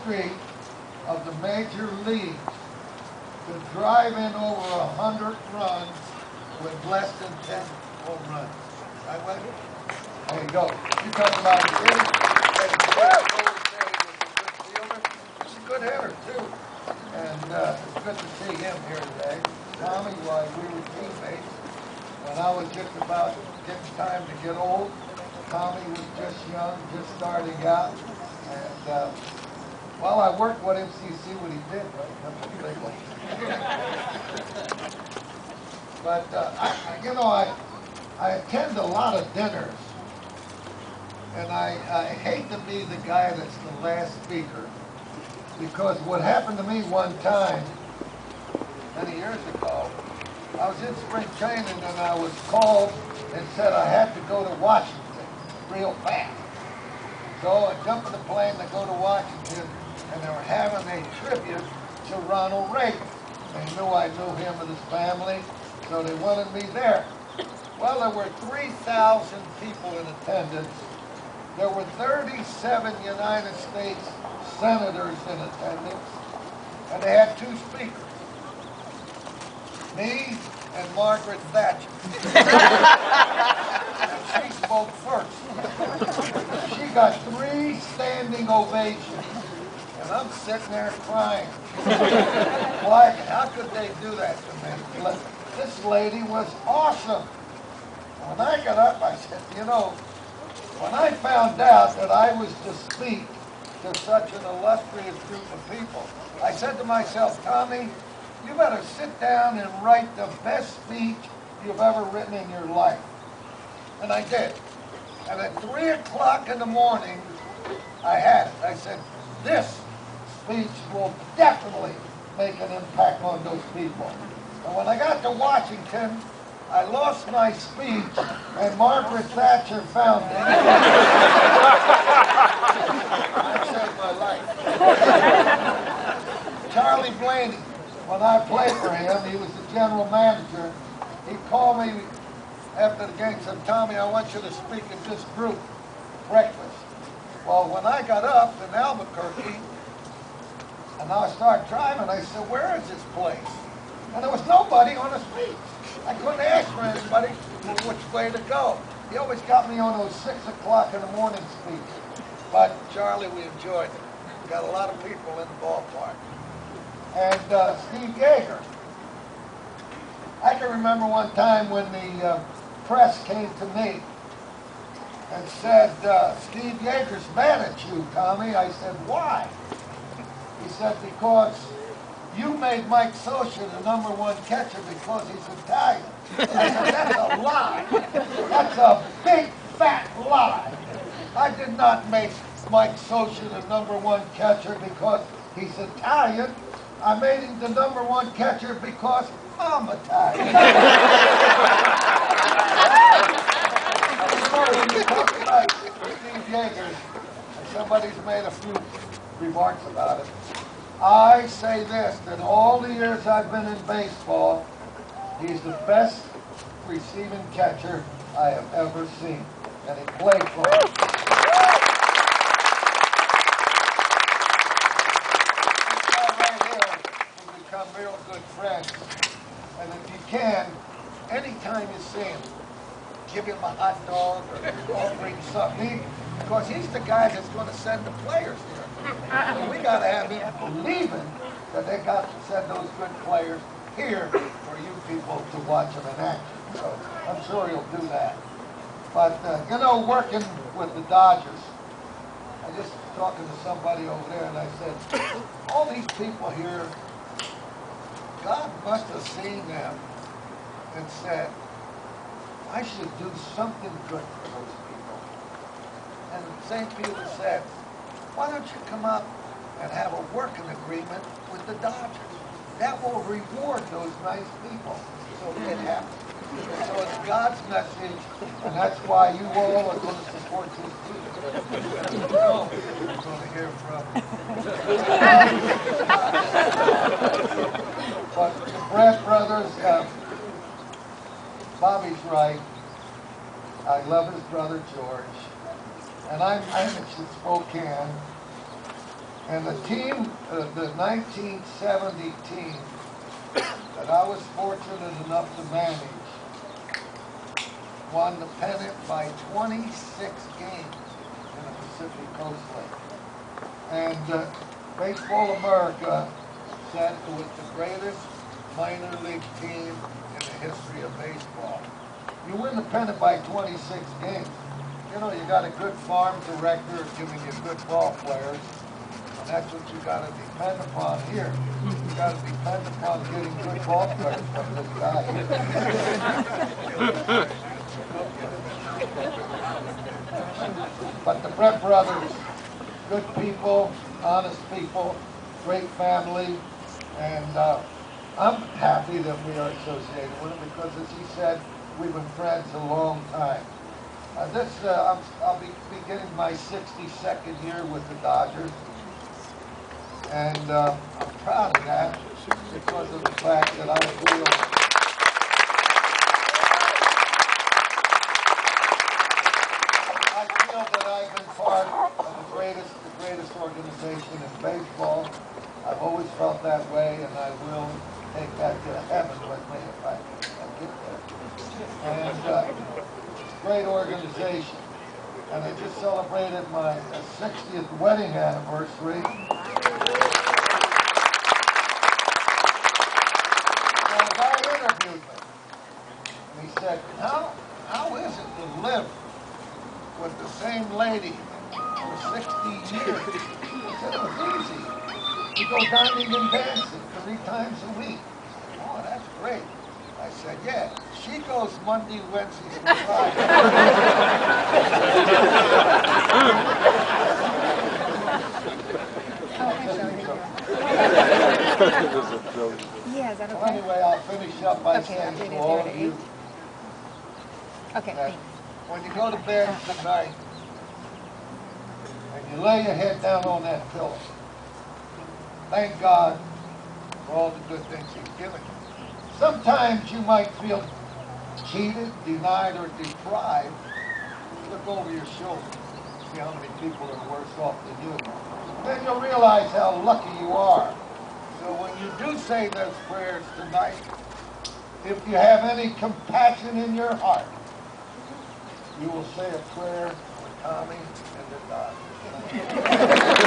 streak of the major leagues to drive in over 100 runs with less than 10 home runs. Right, Wes? There you go. You talk about hitting. He's a good hitter, too. And it's good to see him here today. Tommy, while we were teammates, when I was just about getting time to get old, Tommy was just young, just starting out. And, well, I worked with him, so you see what he did, right? That's a big one. But, I attend a lot of dinners. And I hate to be the guy that's the last speaker. Because what happened to me one time, many years ago, I was in spring training and I was called and said I had to go to Washington real fast. So I jumped in the plane to go to Washington, and they were having a tribute to Ronald Reagan. They knew I knew him and his family, so they wanted me there. Well, there were 3,000 people in attendance. There were 37 United States senators in attendance, and they had two speakers, me and Margaret Thatcher. And she spoke first. She got 3 standing ovations, and I'm sitting there crying. Why? How could they do that to me? This lady was awesome. When I got up, I said, you know, when I found out that I was to speak to such an illustrious group of people, I said to myself, Tommy, you better sit down and write the best speech you've ever written in your life. And I did. And at 3 o'clock in the morning, I had it. I said, this speech will definitely make an impact on those people. And when I got to Washington, I lost my speech, and Margaret Thatcher found it. That saved my life. Charlie Blaney, when I played for him, he was the general manager. He called me after the game and said, Tommy, I want you to speak at this group, breakfast. Well, when I got up in Albuquerque, and I started driving, I said, where is this place? And there was nobody on the speech. I couldn't ask for anybody which way to go. He always got me on those 6 o'clock in the morning speeches. But Charlie, we enjoyed it. We got a lot of people in the ballpark. And Steve Yeager. I can remember one time when the press came to me and said, Steve Yeager's mad at you, Tommy. I said, why? He said, because you made Mike Scioscia the #1 catcher because he's Italian. I said, that's a lie. That's a big, fat lie. I did not make Mike Scioscia the #1 catcher because he's Italian. I made him the #1 catcher because I'm Italian. When you talk about Steve Yeager, and somebody's made a few remarks about it, I say this, that all the years I've been in baseball, he's the best receiving catcher I have ever seen. And he played for me. This guy right here, we become real good friends. And if you can, anytime you see him, give him a hot dog or bring something. Because he's the guy that's going to send the players here. So we got to have him believing that they got to send those good players here for you people to watch them in action. So I'm sure he'll do that. But, you know, working with the Dodgers, I just talking to somebody over there and I said, all these people here, God must have seen them and said, I should do something good for those people. And St. Peter said, why don't you come up and have a working agreement with the Dodgers? That will reward those nice people. So it happened. So it's God's message, and that's why you all are going to support this too. No, we're going to hear from but the Brett brothers, Bobby's right. I love his brother George. And I'm in Spokane. And the team, the 1970 team that I was fortunate enough to manage won the pennant by 26 games in the Pacific Coast League. And Baseball America said it was the greatest minor league team in the history of baseball. You win the pennant by 26 games. You know, you got a good farm director giving you good ball players, and that's what you got to depend upon here. You got to depend upon getting good ball players from this guy here. But the Brett brothers, good people, honest people, great family, and I'm happy that we are associated with them because, as he said, we've been friends a long time. I'll be beginning my 62nd year with the Dodgers, and I'm proud of that because of the fact that I feel that I've been part of the greatest organization in baseball. I've always felt that way, and I will take that to heaven with me if I get there. And great organization. And I just celebrated my 60th wedding anniversary. And a guy interviewed me. And he said, how is it to live with the same lady for 60 years? I said, it was easy. We go dining and dancing 3 times a week. Oh, that's great. I said, yeah, she goes Monday, Wednesdays, and Fridays. Yeah, is that okay? Well, anyway, I'll finish up by saying to all of you that when you go to bed tonight and you lay your head down on that pillow, thank God for all the good things He's given you. Sometimes you might feel cheated, denied, or deprived. Look over your shoulder. See how many people are worse off than you. Then you'll realize how lucky you are. So when you do say those prayers tonight, if you have any compassion in your heart, you will say a prayer for Tommy and the Dodgers.